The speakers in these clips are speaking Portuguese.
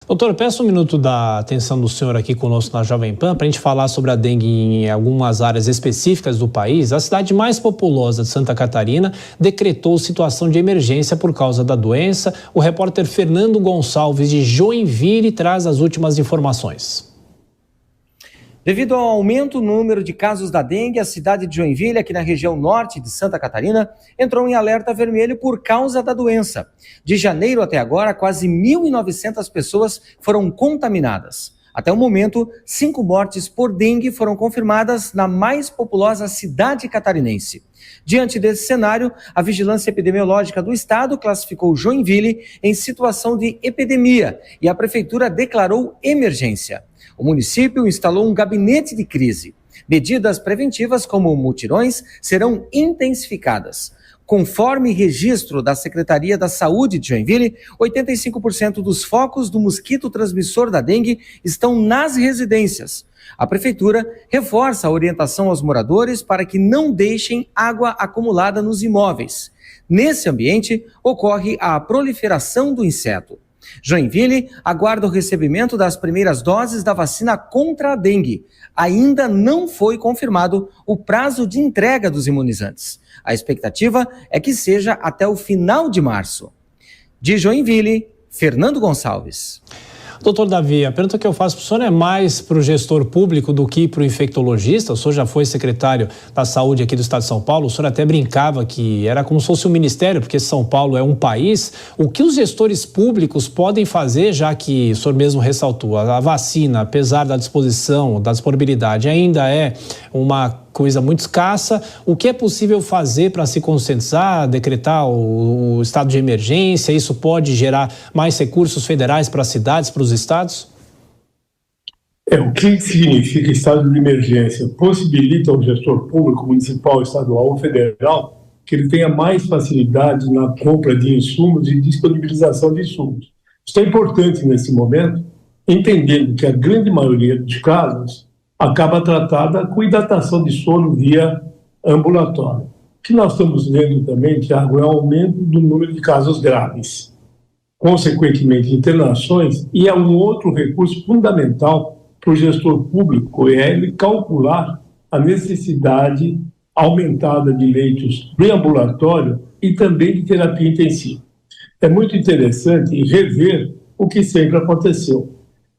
Doutor, eu peço um minuto da atenção do senhor aqui conosco na Jovem Pan para a gente falar sobre a dengue em algumas áreas específicas do país. A cidade mais populosa de Santa Catarina decretou situação de emergência por causa da doença. O repórter Fernando Gonçalves, de Joinville, traz as últimas informações. Devido ao aumento no número de casos da dengue, a cidade de Joinville, aqui na região norte de Santa Catarina, entrou em alerta vermelho por causa da doença. De janeiro até agora, quase 1.900 pessoas foram contaminadas. Até o momento, 5 mortes por dengue foram confirmadas na mais populosa cidade catarinense. Diante desse cenário, a Vigilância Epidemiológica do Estado classificou Joinville em situação de epidemia e a Prefeitura declarou emergência. O município instalou um gabinete de crise. Medidas preventivas como mutirões serão intensificadas. Conforme registro da Secretaria da Saúde de Joinville, 85% dos focos do mosquito transmissor da dengue estão nas residências. A Prefeitura reforça a orientação aos moradores para que não deixem água acumulada nos imóveis. Nesse ambiente, ocorre a proliferação do inseto. Joinville aguarda o recebimento das primeiras doses da vacina contra a dengue. Ainda não foi confirmado o prazo de entrega dos imunizantes. A expectativa é que seja até o final de março. De Joinville, Fernando Gonçalves. Doutor Davi, a pergunta que eu faço para o senhor é mais para o gestor público do que para o infectologista. O senhor já foi secretário da Saúde aqui do Estado de São Paulo, o senhor até brincava que era como se fosse um ministério, porque São Paulo é um país. O que os gestores públicos podem fazer, já que o senhor mesmo ressaltou, a vacina, apesar da disposição, da disponibilidade, ainda é uma coisa muito escassa. O que é possível fazer para se conscientizar, decretar o estado de emergência? Isso pode gerar mais recursos federais para as cidades, para os estados? O que significa estado de emergência? Possibilita ao gestor público, municipal, estadual ou federal que ele tenha mais facilidade na compra de insumos e disponibilização de insumos. Isso é importante nesse momento, entendendo que a grande maioria dos casos acaba tratada com hidratação de solo via ambulatório. O que nós estamos vendo também, Tiago, é o aumento do número de casos graves, consequentemente internações, e é um outro recurso fundamental para o gestor público, é ele calcular a necessidade aumentada de leitos de ambulatório e também de terapia intensiva. É muito interessante rever o que sempre aconteceu.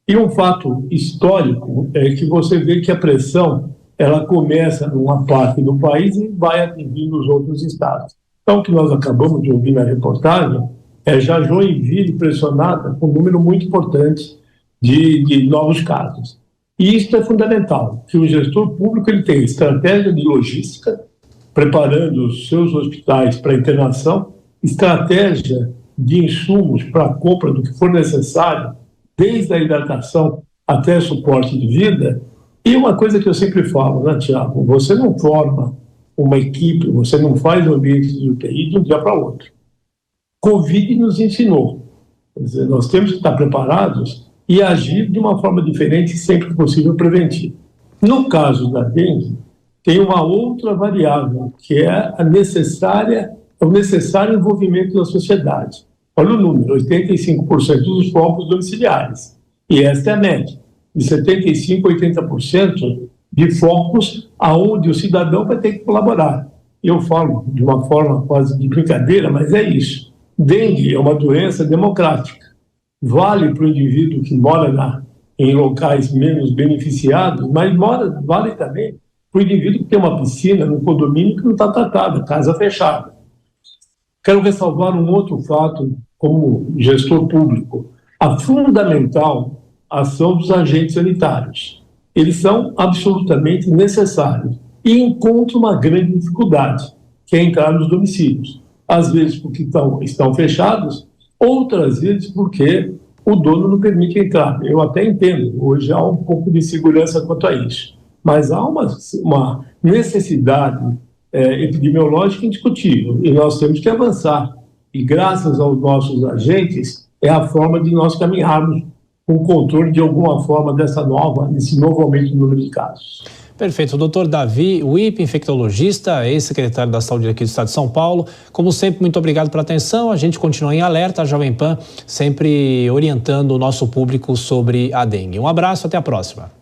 E um fato histórico é que você vê que a pressão ela começa numa parte do país e vai atingindo os outros estados. Então, o que nós acabamos de ouvir na reportagem é já Joinville pressionada com um número muito importante de novos casos. E isso é fundamental, que o gestor público ele tenha estratégia de logística, preparando os seus hospitais para internação, estratégia de insumos para a compra do que for necessário, desde a hidratação até suporte de vida. E uma coisa que eu sempre falo, né, Tiago? Você não forma uma equipe, você não faz um ambiente de UTI de um dia para o outro. Covid nos ensinou. Quer dizer, nós temos que estar preparados e agir de uma forma diferente, sempre que possível, preventiva. No caso da dengue, tem uma outra variável, que é o necessário envolvimento da sociedade. Olha o número, 85% dos focos domiciliares. E esta é a média, de 75% a 80% de focos aonde o cidadão vai ter que colaborar. Eu falo de uma forma quase de brincadeira, mas é isso. Dengue é uma doença democrática. Vale para o indivíduo que mora em locais menos beneficiados, mas vale também para o indivíduo que tem uma piscina no condomínio que não está tratada, casa fechada. Quero ressalvar um outro fato como gestor público, a fundamental ação dos agentes sanitários. Eles são absolutamente necessários e encontram uma grande dificuldade, que é entrar nos domicílios. Às vezes porque estão fechados, outras vezes porque o dono não permite entrar. Eu até entendo, hoje há um pouco de segurança quanto a isso, mas há uma necessidade epidemiológica indiscutível e nós temos que avançar. E graças aos nossos agentes, é a forma de nós caminharmos com o controle de alguma forma desse novo aumento do número de casos. Perfeito. O doutor Davi Wippe, infectologista, ex-secretário da Saúde aqui do Estado de São Paulo. Como sempre, muito obrigado pela atenção. A gente continua em alerta, a Jovem Pan sempre orientando o nosso público sobre a dengue. Um abraço, até a próxima.